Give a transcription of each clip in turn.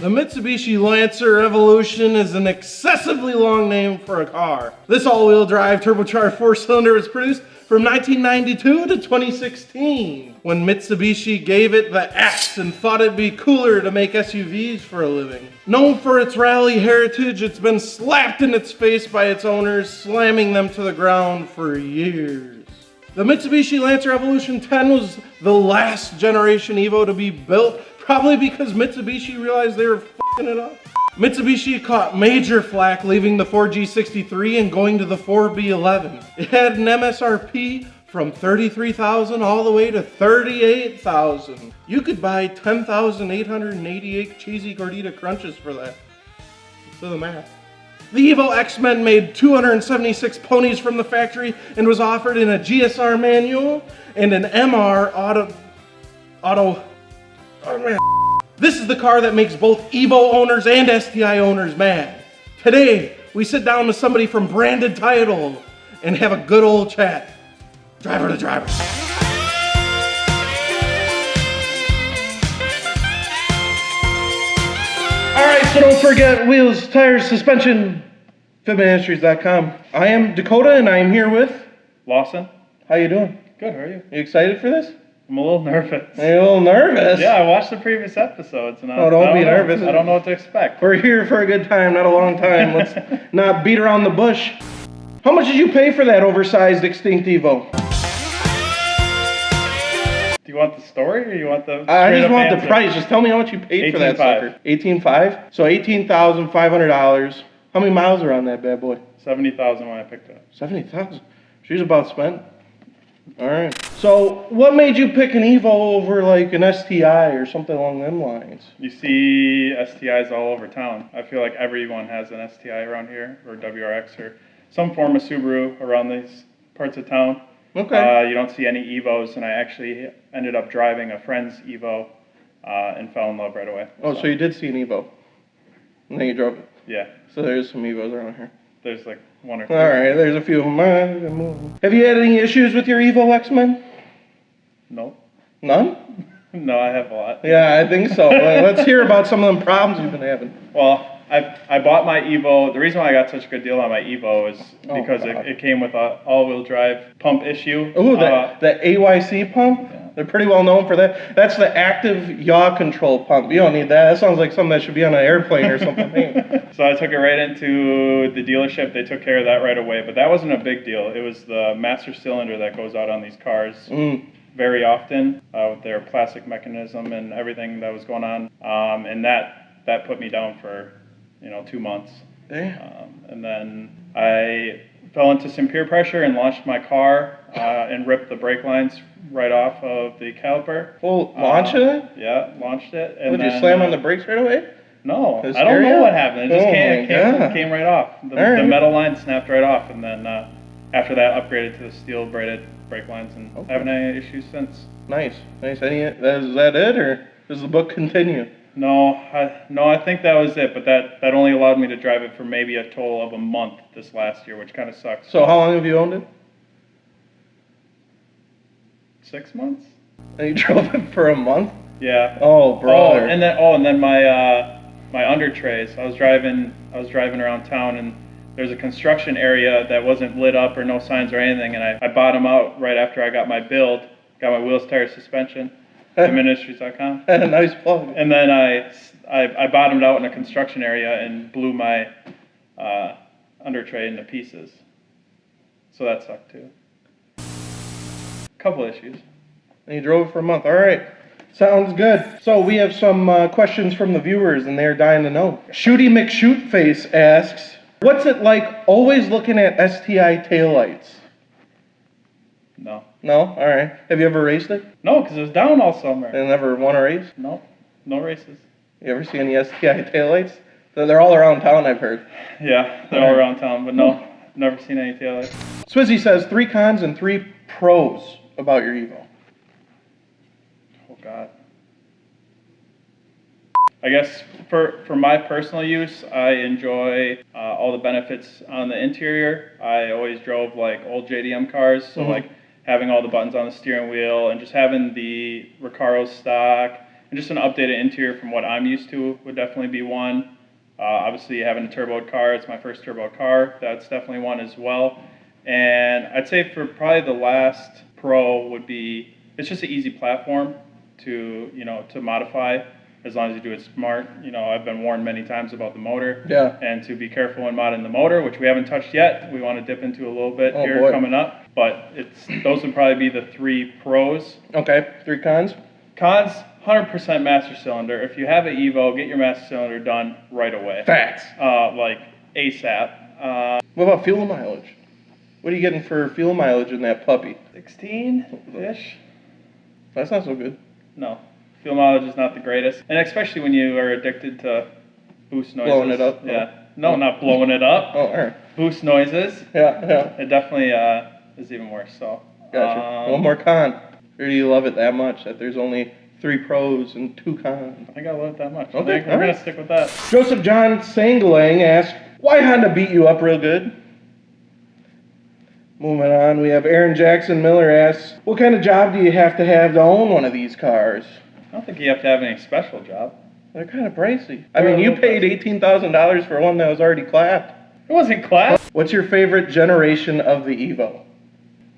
The Mitsubishi Lancer Evolution is an excessively long name for a car. This all-wheel drive turbocharged four-cylinder was produced from 1992 to 2016, when Mitsubishi gave it the X and thought it'd be cooler to make SUVs for a living. Known for its rally heritage, it's been slapped in its face by its owners, slamming them to the ground for years. The Mitsubishi Lancer Evolution 10 was the last generation Evo to be built, probably because Mitsubishi realized they were f***ing it up. Mitsubishi caught major flack leaving the 4G63 and going to the 4B11. It had an MSRP from $33,000 all the way to $38,000. You could buy 10,888 cheesy gordita crunches for that. Do the math. The Evo X-Men made 276 ponies from the factory and was offered in a GSR manual and an MR auto. Oh man. This is the car that makes both Evo owners and STI owners mad. Today, we sit down with somebody from Branded Title and have a good old chat. Driver to driver. Alright, so don't forget wheels, tires, suspension, FitmentIndustries.com. I am Dakota and I am here with Lawson. How you doing? Good, how are you? You excited for this? I'm a little nervous. Are you a little nervous? Yeah, I watched the previous episodes and don't be nervous. I don't know what to expect. We're here for a good time, not a long time. Let's not beat around the bush. How much did you pay for that oversized extinct Evo? Do you want the story or you want the I just want answer? the price. Just tell me how much you paid for that sucker. $18,500. $18,500? So $18,500. How many miles are on that bad boy? 70,000 when I picked it up. 70,000. She's about spent. All right. So what made you pick an Evo over like an STI or something along them lines? You see STIs all over town. I feel like everyone has an STI around here, or WRX, or some form of Subaru around these parts of town. Okay. You don't see any Evos, and I actually ended up driving a friend's Evo and fell in love right away. Oh, so you did see an Evo, and then you drove it. Yeah. So there's some Evos around here. There's like one or two. All right, there's a few of them. Have you had any issues with your Evo X-Men? No. None? No, I have a lot. Yeah, I think so. Let's hear about some of them problems you've been having. Well, I bought my Evo. The reason why I got such a good deal on my Evo is because it came with an all-wheel drive pump issue. Ooh, the AYC pump? Yeah. They're pretty well known for that. That's the active yaw control pump. You don't need that. That sounds like something that should be on an airplane or something. So I took it right into the dealership. They took care of that right away. But that wasn't a big deal. It was the master cylinder that goes out on these cars very often with their plastic mechanism and everything that was going on. And that put me down for 2 months. And then I fell into some peer pressure and launched my car and ripped the brake lines right off of the caliper. Well, launching it? Yeah, launched it. And Did you slam on the brakes right away? No, I don't know what happened. It just came right off. The metal line snapped right off, and then after that, upgraded to the steel braided brake lines, and haven't had any issues since. Nice. Is that it, or does the book continue? No, I think that was it, but that only allowed me to drive it for maybe a total of a month this last year, which kind of sucks. So how long have you owned it? 6 months. And you drove it for a month? Yeah. Oh, brother. And then my under trays. I was driving around town, and there's a construction area that wasn't lit up or no signs or anything, and I bottomed out right after I got my build, got my wheels, tires, suspension. FitmentIndustries.com. Nice plug. And then I bottomed out in a construction area and blew my under tray into pieces. So that sucked too. Couple issues. And you drove it for a month. All right. Sounds good. So we have some questions from the viewers, and they're dying to know. Shooty McShootface asks, what's it like always looking at STI taillights? No. No? All right. Have you ever raced it? No, because it was down all summer. And never won a race? No. No races. You ever see any STI taillights? They're all around town, I've heard. Yeah, they're all around town, but no, never seen any taillights. Swizzy says 3 cons and 3 pros about your Evo. Oh, God. I guess for my personal use, I enjoy all the benefits on the interior. I always drove like old JDM cars, so like having all the buttons on the steering wheel and just having the Recaro stock And just an updated interior from what I'm used to would definitely be one. Obviously, having a turboed car, it's my first turbo car. That's definitely one as well. And I'd say for probably the last pro would be, it's just an easy platform to, to modify as long as you do it smart. I've been warned many times about the motor. Yeah. And to be careful when modding the motor, which we haven't touched yet. We want to dip into a little bit here coming up. But those would probably be the 3 pros. Okay, 3 cons? Cons, 100% master cylinder. If you have an EVO, get your master cylinder done right away. Facts. Like ASAP. What about fuel mileage? What are you getting for fuel mileage in that puppy? 16-ish? That's not so good. No. Fuel mileage is not the greatest. And especially when you are addicted to boost noises. Blowing it up? Yeah. No, not blowing it up. Oh, all right. Boost noises. Yeah. It definitely is even worse. So. Gotcha. One more con. Or do you love it that much that there's only 3 pros and 2 cons? I think I love it that much. Okay, We're going to stick with that. Joseph John Sangalang asked, why Honda beat you up real good? Moving on, we have Aaron Jackson Miller asks, what kind of job do you have to own one of these cars? I don't think you have to have any special job. They're kind of pricey. I mean, you paid $18,000 for one that was already clapped. It wasn't clapped. What's your favorite generation of the EVO?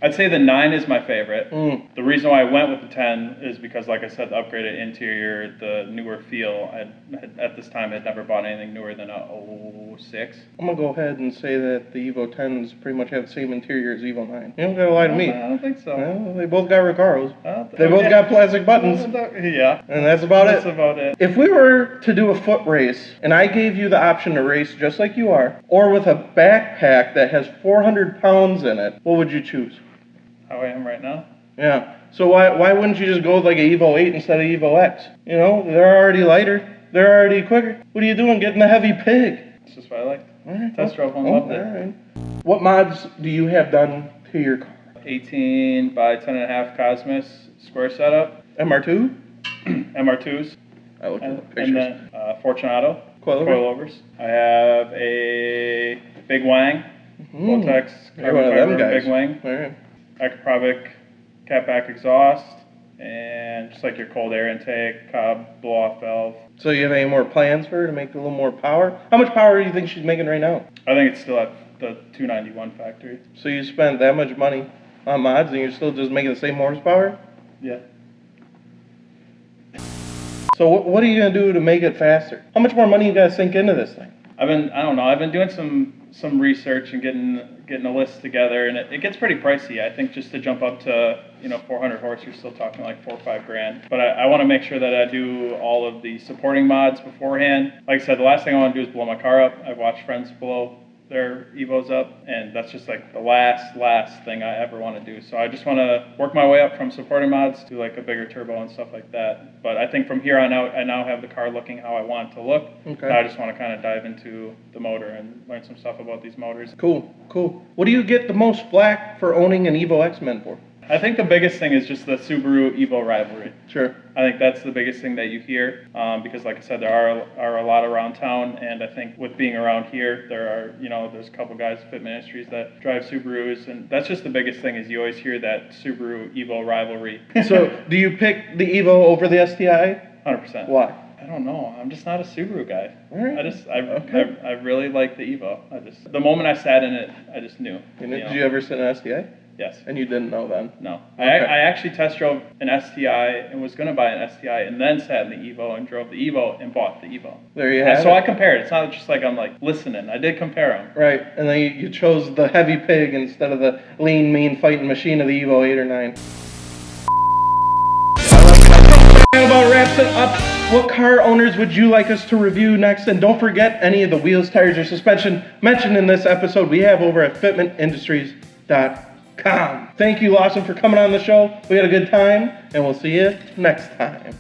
I'd say the 9 is my favorite. The reason why I went with the 10 is because, like I said, the upgraded interior, the newer feel. At this time, I had never bought anything newer than a 06. I'm going to go ahead and say that the EVO 10s pretty much have the same interior as EVO 9. You don't got to lie to me. I don't think so. Well, they both got Recaros. They Okay. both got plastic buttons. Yeah. And that's about That's it. about it. If we were to do a foot race, and I gave you the option to race just like you are, or with a backpack that has 400 pounds in it, what would you choose? How I am right now? Yeah. So why wouldn't you just go with like an EVO 8 instead of EVO X? They're already lighter. They're already quicker. What are you doing getting the heavy pig? It's just what I like. All right. Test drove one, loved it. All right. What mods do you have done to your car? 18 by 10.5 Cosmos square setup. MR2? MR2s. I looked at the pictures. And then Fortunato. Coilovers? I have a Big Wang. Voltex You're one of them carbon fiber guys. Big Wang. All right. Akrapovic catback exhaust. And just like your cold air intake, Cobb blow-off valve. So you have any more plans for her to make a little more power? How much power do you think she's making right now? I think it's still at the 291 factory. So you spent that much money on mods and you're still just making the same horsepower? Yeah. So what are you going to do to make it faster? How much more money you got to sink into this thing? I've been doing some research and getting a list together, and it gets pretty pricey. I think just to jump up to 400 horse, you're still talking like $4 or $5 grand. But I want to make sure that I do all of the supporting mods beforehand. Like I said, the last thing I want to do is blow my car up. I've watched friends blow their Evos up, and that's just like the last thing I ever want to do. So I just want to work my way up from supporting mods to like a bigger turbo and stuff like that. But I think from here on out, I now have the car looking how I want it to look. Okay. Now I just want to kind of dive into the motor and learn some stuff about these motors. Cool. What do you get the most flack for owning an Evo X-Men for? I think the biggest thing is just the Subaru EVO rivalry. Sure. I think that's the biggest thing that you hear because, like I said, there are a lot around town, and I think with being around here, there's a couple guys at Fitment Industries that drive Subarus, and that's just the biggest thing is you always hear that Subaru EVO rivalry. So do you pick the Evo over the STI? 100%. Why? I don't know. I'm just not a Subaru guy. All right. I really like the EVO. The moment I sat in it, I just knew. Did you ever sit in an STI? Yes. And you didn't know then? No. Okay. I actually test drove an STI and was going to buy an STI and then sat in the EVO and drove the EVO and bought the EVO. There you have it. So I compared. It's not just like I'm like listening. I did compare them. Right. And then you chose the heavy pig instead of the lean, mean fighting machine of the Evo 8 or 9. That about wraps it up. What car owners would you like us to review next? And don't forget any of the wheels, tires, or suspension mentioned in this episode we have over at fitmentindustries.com. Thank you, Lawson, for coming on the show. We had a good time, and we'll see you next time.